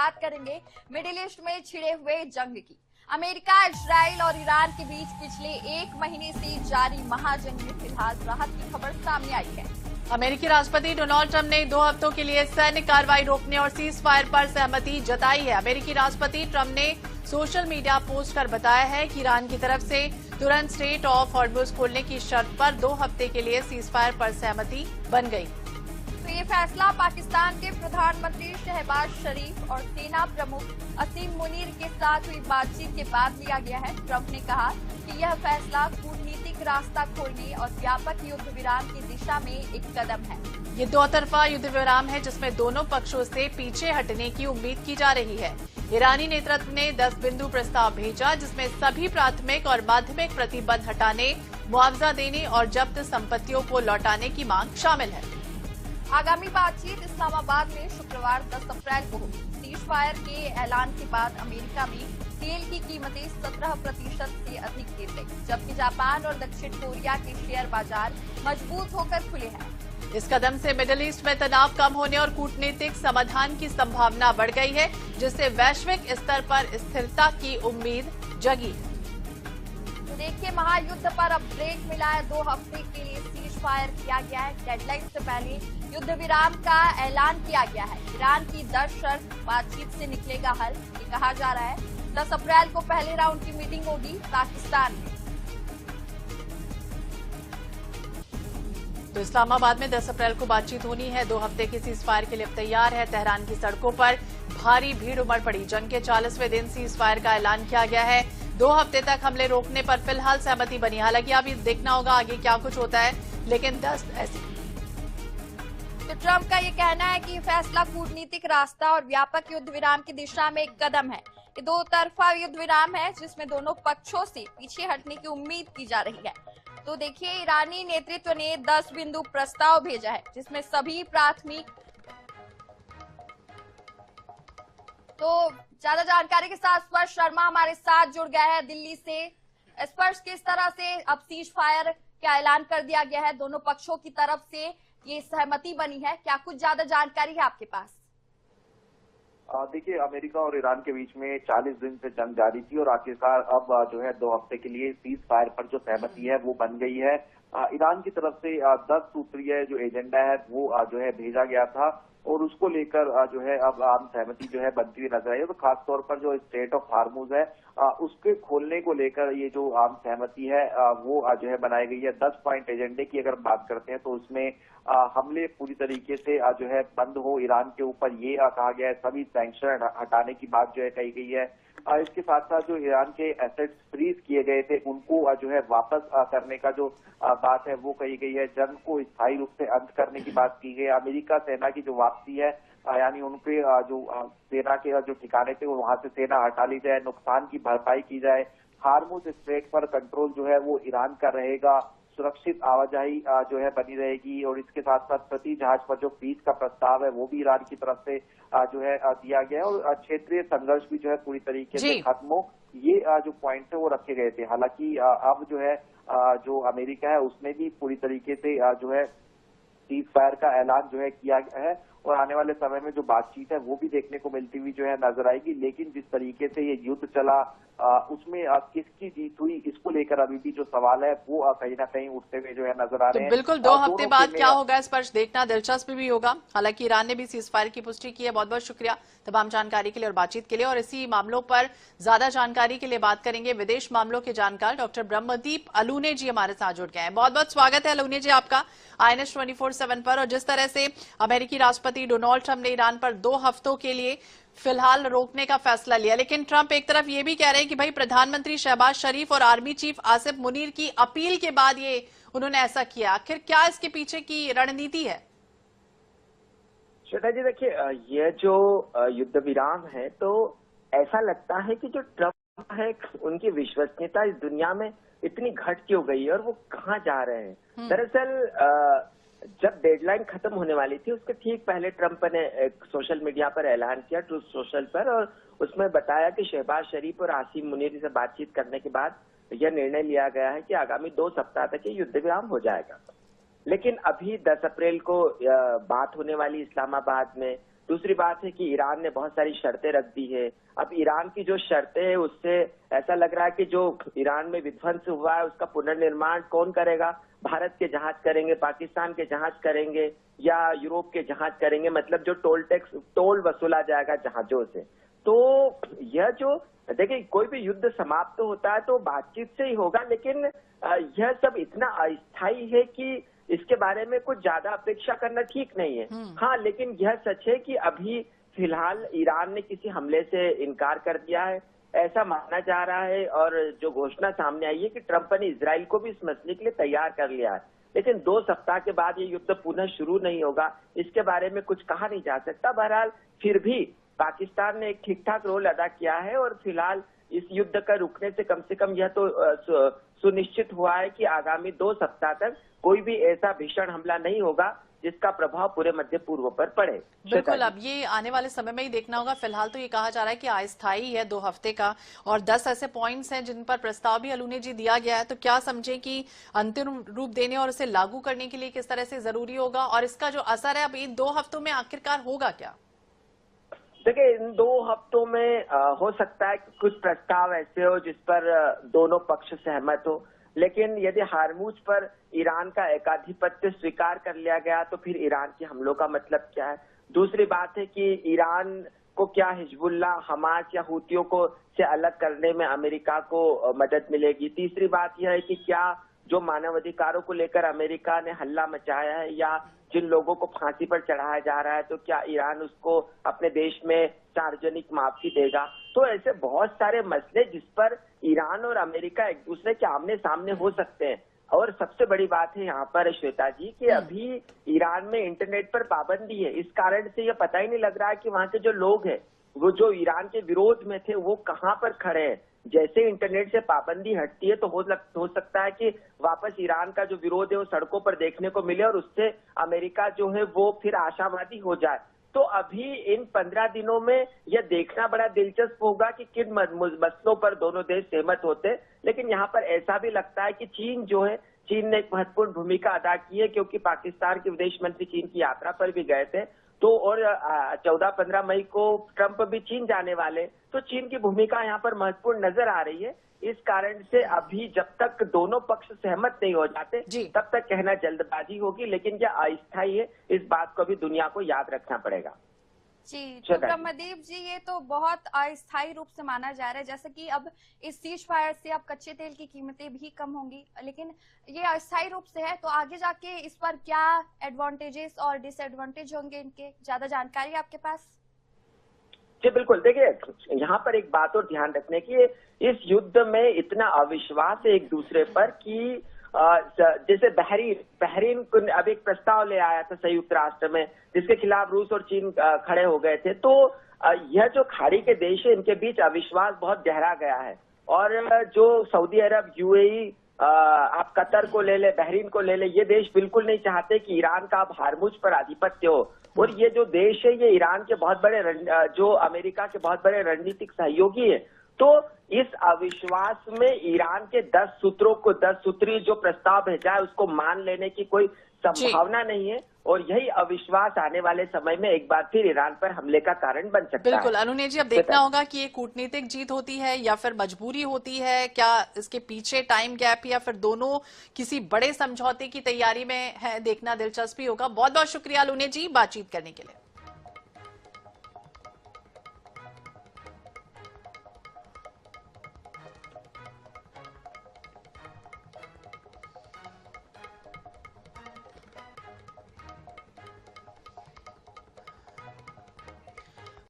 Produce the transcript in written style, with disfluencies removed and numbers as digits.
बात करेंगे middle east में छिड़े हुए जंग की। अमेरिका, इजराइल और ईरान के बीच पिछले 1 महीने से जारी महाजंग में फिलहाल राहत की खबर सामने आई है। अमेरिकी राष्ट्रपति डोनाल्ड ट्रंप ने 2 हफ्तों के लिए सैन्य कार्रवाई रोकने और सीज फायर पर सहमति जताई है। अमेरिकी राष्ट्रपति ट्रंप ने सोशल मीडिया पोस्ट कर बताया है कि ईरान की तरफ से तुरंत स्ट्रेट ऑफ हॉर्मुज खोलने की शर्त पर 2 हफ्ते के लिए सीज फायर पर सहमति बन गई। तो ये फैसला पाकिस्तान के प्रधानमंत्री शहबाज शरीफ और सेना प्रमुख असीम मुनीर के साथ हुई बातचीत के बाद लिया गया है। ट्रंप ने कहा कि यह फैसला कूटनीतिक रास्ता खोलने और व्यापक युद्ध विराम की दिशा में एक कदम है। ये 2 तरफा युद्ध विराम है जिसमें दोनों पक्षों से पीछे हटने की उम्मीद की जा रही है। ईरानी नेतृत्व ने 10 बिंदु प्रस्ताव भेजा जिसमें सभी प्राथमिक और माध्यमिक प्रतिबंध हटाने, मुआवजा देने और जब्त संपत्तियों को लौटाने की मांग शामिल है। आगामी बातचीत इस्लामाबाद में शुक्रवार 10 अप्रैल को होगी। सीज फायर के ऐलान के बाद अमेरिका में तेल की कीमतें 17% से अधिक गिर गई, जबकि जापान और दक्षिण कोरिया के शेयर बाजार मजबूत होकर खुले हैं। इस कदम से मिडिल ईस्ट में तनाव कम होने और कूटनीतिक समाधान की संभावना बढ़ गई है, जिससे वैश्विक स्तर पर स्थिरता की उम्मीद जगी है। तो देखिए, महायुद्ध पर अब ब्रेक मिला है। 2 हफ्ते के लिए सीज फायर किया गया है। डेडलाइन से पहले युद्ध विराम का ऐलान किया गया है। ईरान की 10 शर्त बातचीत से निकलेगा हल, ये कहा जा रहा है। 10 अप्रैल को पहले राउंड की मीटिंग होगी पाकिस्तान में। तो इस्लामाबाद में 10 अप्रैल को बातचीत होनी है। 2 हफ्ते की सीज फायर के लिए तैयार है। तेहरान की सड़कों पर भारी भीड़ उमड़ पड़ी। जंग के 40वें दिन सीज फायर का ऐलान किया गया है। 2 हफ्ते तक हमले रोकने पर फिलहाल सहमति बनी। हालांकि अभी देखना होगा आगे क्या कुछ होता है, लेकिन 10 ऐसी। तो ट्रंप का ये कहना है कि फैसला कूटनीतिक रास्ता और व्यापक युद्ध विराम की दिशा में एक कदम है। ये 2 तरफा युद्ध विराम है जिसमें दोनों पक्षों से पीछे हटने की उम्मीद की जा रही है। तो देखिए, ईरानी नेतृत्व ने 10 बिंदु प्रस्ताव भेजा है जिसमें सभी प्राथमिक। तो ज्यादा जानकारी के साथ स्पर्श शर्मा हमारे साथ जुड़ गया है दिल्ली से। स्पर्श, किस तरह से अब सीज फायर का ऐलान कर दिया गया है, दोनों पक्षों की तरफ से ये सहमति बनी है, क्या कुछ ज्यादा जानकारी है आपके पास? देखिए, अमेरिका और ईरान के बीच में 40 दिन से जंग जारी थी और आखिरकार अब जो है 2 हफ्ते के लिए सीज फायर पर जो सहमति है वो बन गई है। ईरान की तरफ से 10 सूत्रीय जो एजेंडा है वो जो है भेजा गया था और उसको लेकर जो है अब आम सहमति जो है बनती हुई नजर आई है। तो खासतौर पर जो स्ट्रेट ऑफ हार्मुज है उसके खोलने को लेकर ये जो आम सहमति है वो जो है बनाई गई है। 10 पॉइंट एजेंडे की अगर बात करते हैं तो उसमें हमले पूरी तरीके से जो है बंद हो ईरान के ऊपर, ये कहा गया है। सभी सैंक्शन हटाने की बात जो है कही गई है। इसके साथ साथ जो ईरान के एसेट्स फ्रीज किए गए थे उनको जो है वापस करने का जो बात है वो कही गई है। जंग को स्थायी रूप से अंत करने की बात की गई। अमेरिका सेना की जो वापसी है, यानी उनके जो सेना के जो ठिकाने थे वहां से सेना हटा ली जाए, नुकसान की भरपाई की जाए। हार्मुज स्ट्रेट पर कंट्रोल जो है वो ईरान का रहेगा। सुरक्षित आवाजाही जो है बनी रहेगी और इसके साथ साथ प्रति जहाज पर जो फीस का प्रस्ताव है वो भी ईरान की तरफ से जो है दिया गया है और क्षेत्रीय संघर्ष भी जो है पूरी तरीके से खत्म हो, ये जो पॉइंट है वो रखे गए थे। हालांकि अब जो है जो अमेरिका है उसने भी पूरी तरीके से जो है सीज फायर का ऐलान जो है किया गया है और आने वाले समय में जो बातचीत है वो भी देखने को मिलती हुई जो है नजर आएगी। लेकिन जिस तरीके से ये युद्ध चला उसमें किसकी जीत हुई, इसको लेकर अभी भी जो सवाल है वो कहीं ना कहीं उठते हुए जो है नजर आ रहे हैं। बिल्कुल 2 हफ्ते बाद क्या होगा स्पर्श देखना दिलचस्प भी होगा। हालांकि ईरान ने भी सीज फायर की पुष्टि की है। बहुत बहुत शुक्रिया तमाम जानकारी के लिए और बातचीत के लिए। और इसी मामलों पर ज्यादा जानकारी के लिए बात करेंगे विदेश मामलों के जानकार डॉक्टर ब्रह्मदीप अलूने जी हमारे साथ जुड़ गए हैं। बहुत बहुत स्वागत है अलूने जी आपका INS 24/7 पर। और जिस तरह से अमेरिकी राष्ट्रपति डोनाल्ड ट्रंप ने ईरान पर 2 हफ्तों के लिए फिलहाल रोकने का फैसला लिया, लेकिन ट्रंप एक तरफ ये भी कह रहे हैं कि भाई प्रधानमंत्री शहबाज शरीफ और आर्मी चीफ आसिफ मुनीर की अपील के बाद ये उन्होंने ऐसा किया। आखिर क्या इसके पीछे की रणनीति है? श्वेता जी, देखिए, ये जो युद्ध विराम है तो ऐसा लगता है कि जो ट्रंप है उनकी विश्वसनीयता इस दुनिया में इतनी घट क्यों गई है और वो कहाँ जा रहे हैं। दरअसल जब डेडलाइन खत्म होने वाली थी उसके ठीक पहले ट्रंप ने एक सोशल मीडिया पर ऐलान किया, ट्रूथ सोशल पर, और उसमें बताया कि शहबाज शरीफ और आसिम मुनीर से बातचीत करने के बाद यह निर्णय लिया गया है कि आगामी 2 सप्ताह तक ये युद्ध विराम हो जाएगा। लेकिन अभी 10 अप्रैल को बात होने वाली इस्लामाबाद में, दूसरी बात है कि ईरान ने बहुत सारी शर्तें रख दी है। अब ईरान की जो शर्तें है उससे ऐसा लग रहा है कि जो ईरान में विध्वंस हुआ है उसका पुनर्निर्माण कौन करेगा? भारत के जहाज करेंगे, पाकिस्तान के जहाज करेंगे या यूरोप के जहाज करेंगे? मतलब जो टोल वसूला जाएगा जहाजों से। तो यह जो देखिए, कोई भी युद्ध समाप्त होता है तो बातचीत से ही होगा, लेकिन यह सब इतना अस्थायी है कि इसके बारे में कुछ ज्यादा अपेक्षा करना ठीक नहीं है। हाँ, लेकिन यह सच है कि अभी फिलहाल ईरान ने किसी हमले से इनकार कर दिया है, ऐसा माना जा रहा है। और जो घोषणा सामने आई है कि ट्रंप ने इजराइल को भी इस मसले के लिए तैयार कर लिया है, लेकिन 2 सप्ताह के बाद ये युद्ध पुनः शुरू नहीं होगा, इसके बारे में कुछ कहा नहीं जा सकता। बहरहाल फिर भी पाकिस्तान ने एक ठीक ठाक रोल अदा किया है और फिलहाल इस युद्ध का रुकने से कम यह तो सुनिश्चित हुआ है कि आगामी 2 सप्ताह तक कोई भी ऐसा भीषण हमला नहीं होगा जिसका प्रभाव पूरे मध्य पूर्व पर पड़े। बिल्कुल, अब ये आने वाले समय में ही देखना होगा। फिलहाल तो ये कहा जा रहा है कि अस्थायी है 2 हफ्ते का, और 10 ऐसे पॉइंट्स हैं जिन पर प्रस्ताव भी अलूने जी दिया गया है। तो क्या समझे कि अंतिम रूप देने और उसे लागू करने के लिए किस तरह से जरूरी होगा, और इसका जो असर है अब इन 2 हफ्तों में आखिरकार होगा क्या? देखिए, इन 2 हफ्तों में हो सकता है कि कुछ प्रस्ताव ऐसे हो जिस पर दोनों पक्ष सहमत हो, लेकिन यदि हारमूज पर ईरान का एकाधिपत्य स्वीकार कर लिया गया तो फिर ईरान के हमलों का मतलब क्या है? दूसरी बात है कि ईरान को क्या हिजबुल्लाह, हमास या हूतियों को से अलग करने में अमेरिका को मदद मिलेगी? तीसरी बात यह है कि क्या जो मानवाधिकारों को लेकर अमेरिका ने हल्ला मचाया है या जिन लोगों को फांसी पर चढ़ाया जा रहा है, तो क्या ईरान उसको अपने देश में सार्वजनिक माफी देगा? तो ऐसे बहुत सारे मसले जिस पर ईरान और अमेरिका एक दूसरे के आमने सामने हो सकते हैं। और सबसे बड़ी बात है यहाँ पर श्वेता जी कि अभी ईरान में इंटरनेट पर पाबंदी है, इस कारण से ये पता ही नहीं लग रहा है कि वहाँ के जो लोग हैं वो जो ईरान के विरोध में थे वो कहाँ पर खड़े हैं। जैसे इंटरनेट से पाबंदी हटती है तो हो सकता है कि वापस ईरान का जो विरोध है वो सड़कों पर देखने को मिले और उससे अमेरिका जो है वो फिर आशावादी हो जाए। तो अभी इन 15 दिनों में यह देखना बड़ा दिलचस्प होगा कि किन मसलों पर दोनों देश सहमत होते। लेकिन यहाँ पर ऐसा भी लगता है कि चीन ने एक महत्वपूर्ण भूमिका अदा की है, क्योंकि पाकिस्तान के विदेश मंत्री चीन की यात्रा पर भी गए थे। तो और 14-15 मई को ट्रंप भी चीन जाने वाले, तो चीन की भूमिका यहाँ पर महत्वपूर्ण नजर आ रही है। इस कारण से अभी जब तक दोनों पक्ष सहमत नहीं हो जाते तब तक कहना जल्दबाजी होगी, लेकिन यह अस्थायी है, इस बात को भी दुनिया को याद रखना पड़ेगा। जी, तो ब्रह्मदेव जी, ये तो बहुत अस्थायी रूप से माना जा रहा है, जैसे कि अब इस सीज फायर से अब कच्चे तेल की कीमतें भी कम होंगी, लेकिन ये अस्थायी रूप से है, तो आगे जाके इस पर क्या एडवांटेजेस और डिसएडवांटेज होंगे इनके, ज्यादा जानकारी आपके पास? जी बिल्कुल, देखिए यहाँ पर एक बात और ध्यान रखने की, इस युद्ध में इतना अविश्वास है एक दूसरे पर कि जैसे बहरीन को अब एक प्रस्ताव ले आया था संयुक्त राष्ट्र में जिसके खिलाफ रूस और चीन खड़े हो गए थे। तो यह जो खाड़ी के देश है इनके बीच अविश्वास बहुत गहरा गया है। और जो सऊदी अरब, यूएई, आप कतर को ले ले, बहरीन को ले ले, ये देश बिल्कुल नहीं चाहते कि ईरान का अब हारमुज पर आधिपत्य हो। और ये जो देश है ये ईरान के बहुत बड़े जो अमेरिका के बहुत बड़े रणनीतिक सहयोगी है। तो इस अविश्वास में ईरान के 10 सूत्री जो प्रस्ताव भेजा है उसको मान लेने की कोई संभावना नहीं है, और यही अविश्वास आने वाले समय में एक बार फिर ईरान पर हमले का कारण बन सकता है। बिल्कुल अनुने जी, अब देखना होगा कि ये कूटनीतिक जीत होती है या फिर मजबूरी होती है, क्या इसके पीछे टाइम गैप या फिर दोनों किसी बड़े समझौते की तैयारी में है, देखना दिलचस्पी होगा। बहुत बहुत शुक्रिया अनुने जी बातचीत करने के लिए।